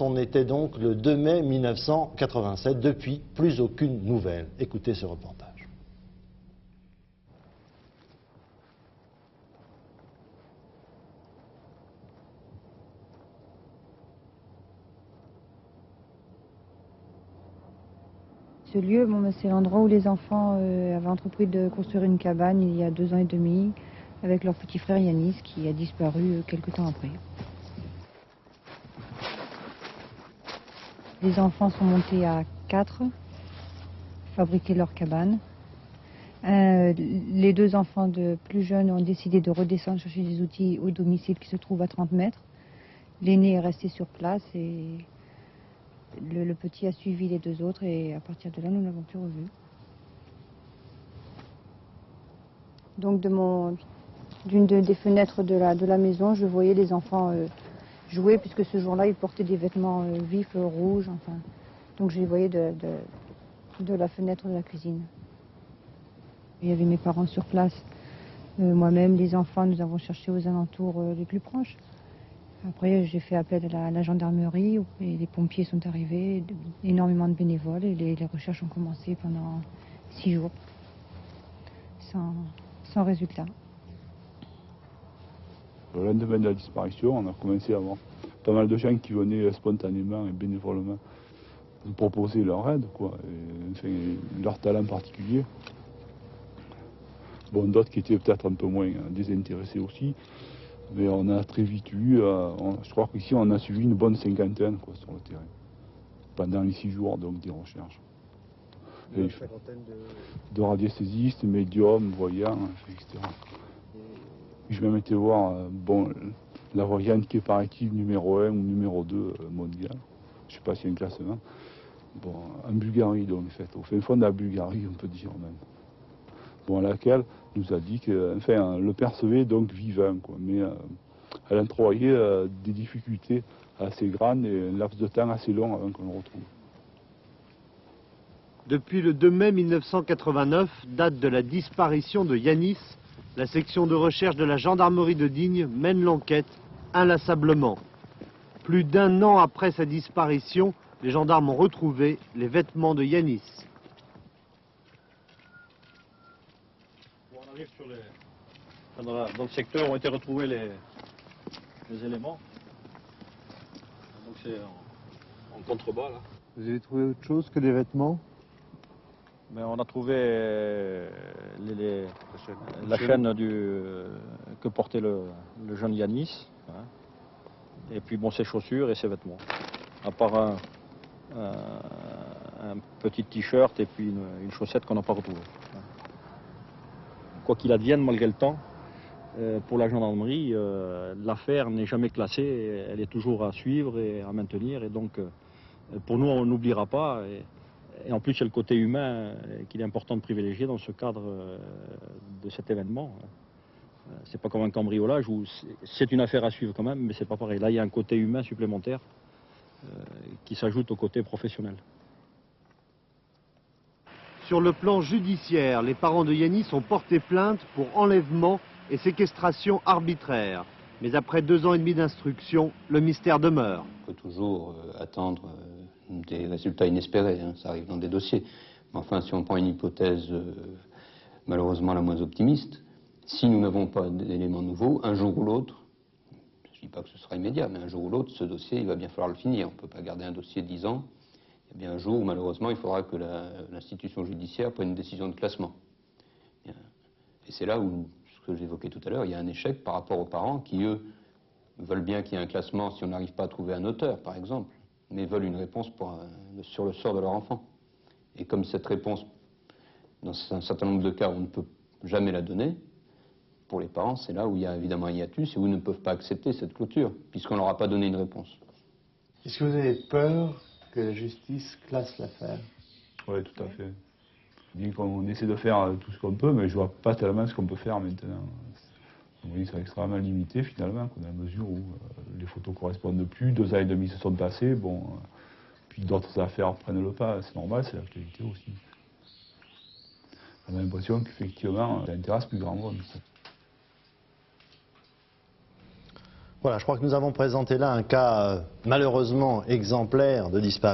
On était donc le 2 mai 1987, depuis plus aucune nouvelle. Écoutez ce reportage. Ce lieu, c'est l'endroit où les enfants avaient entrepris de construire une cabane il y a 2 ans et demi avec leur petit frère Yanis qui a disparu quelque temps après. Les enfants sont montés à 4, fabriquer leur cabane. Les 2 enfants plus jeunes ont décidé de redescendre chercher des outils au domicile qui se trouve à 30 mètres. L'aîné est resté sur place et le petit a suivi les 2 autres et à partir de là, nous n'avons plus revu. Donc d'une des fenêtres de la maison, je voyais les enfants jouer puisque ce jour-là, ils portaient des vêtements vifs, rouges, enfin. Donc je les voyais de la fenêtre de la cuisine. Il y avait mes parents sur place. Moi-même, les enfants, nous avons cherché aux alentours les plus proches. Après, j'ai fait appel à la gendarmerie et les pompiers sont arrivés, énormément de bénévoles et les recherches ont commencé pendant 6 jours, sans résultat. Le lendemain de la disparition, on a commencé à avoir pas mal de gens qui venaient spontanément et bénévolement nous proposer leur aide, quoi, et, enfin, leur talent particulier. Bon, d'autres qui étaient peut-être un peu moins désintéressés aussi, mais on a très vite eu, je crois qu'ici on a suivi une bonne 50aine quoi, sur le terrain, pendant les 6 jours donc, des recherches. De radiesthésistes, médiums, voyants, etc. Je vais même été voir la voyante qui est paraît-il numéro 1 ou numéro 2 mondial. Je ne sais pas s'il y a un classement. Bon, en Bulgarie, donc, en fait, au fin fond de la Bulgarie, on peut dire même. Bon, à laquelle nous a dit que, enfin, le percevait donc vivant, quoi, mais elle entrevoyait des difficultés assez grandes et un laps de temps assez long avant qu'on le retrouve. Depuis le 2 mai 1989, date de la disparition de Yanis, la section de recherche de la gendarmerie de Digne mène l'enquête inlassablement. Plus d'1 an après sa disparition, les gendarmes ont retrouvé les vêtements de Yanis. On arrive dans le secteur où ont été retrouvés les éléments. Donc c'est en contrebas là. Vous avez trouvé autre chose que des vêtements? Mais on a trouvé la chaîne que portait le jeune Yanis, hein. Et puis bon, ses chaussures et ses vêtements. À part un petit t-shirt et puis une chaussette qu'on n'a pas retrouvée. Quoi qu'il advienne, malgré le temps, pour la gendarmerie, l'affaire n'est jamais classée, elle est toujours à suivre et à maintenir. Et donc, pour nous, on n'oubliera pas. Et en plus, il y a le côté humain qu'il est important de privilégier dans ce cadre de cet événement. C'est pas comme un cambriolage où c'est une affaire à suivre quand même, mais c'est pas pareil. Là, il y a un côté humain supplémentaire qui s'ajoute au côté professionnel. Sur le plan judiciaire, les parents de Yanis ont porté plainte pour enlèvement et séquestration arbitraire. Mais après 2 ans et demi d'instruction, le mystère demeure. On peut toujours attendre des résultats inespérés, hein, ça arrive dans des dossiers. Mais enfin, si on prend une hypothèse malheureusement la moins optimiste, si nous n'avons pas d'éléments nouveaux, un jour ou l'autre, je ne dis pas que ce sera immédiat, mais un jour ou l'autre, ce dossier, il va bien falloir le finir. On ne peut pas garder un dossier 10 ans. Il y a bien un jour où, malheureusement, il faudra que l'institution judiciaire prenne une décision de classement. Et c'est là où, ce que j'évoquais tout à l'heure, il y a un échec par rapport aux parents qui, eux, veulent bien qu'il y ait un classement si on n'arrive pas à trouver un auteur, par exemple, mais veulent une réponse sur le sort de leur enfant. Et comme cette réponse, dans un certain nombre de cas, on ne peut jamais la donner, pour les parents, c'est là où il y a évidemment un hiatus et où ils ne peuvent pas accepter cette clôture, puisqu'on ne leur a pas donné une réponse. Est-ce que vous avez peur que la justice classe l'affaire? Oui, tout à fait. Je dis qu'on essaie de faire tout ce qu'on peut, mais je ne vois pas tellement ce qu'on peut faire maintenant. Oui, c'est extrêmement limité finalement, dans la mesure où les photos ne correspondent plus, 2 ans et demi se sont passés, bon, puis d'autres affaires prennent le pas, c'est normal, c'est l'actualité aussi. On a l'impression qu'effectivement, ça intéresse plus grand monde. Voilà, je crois que nous avons présenté là un cas malheureusement exemplaire de disparition.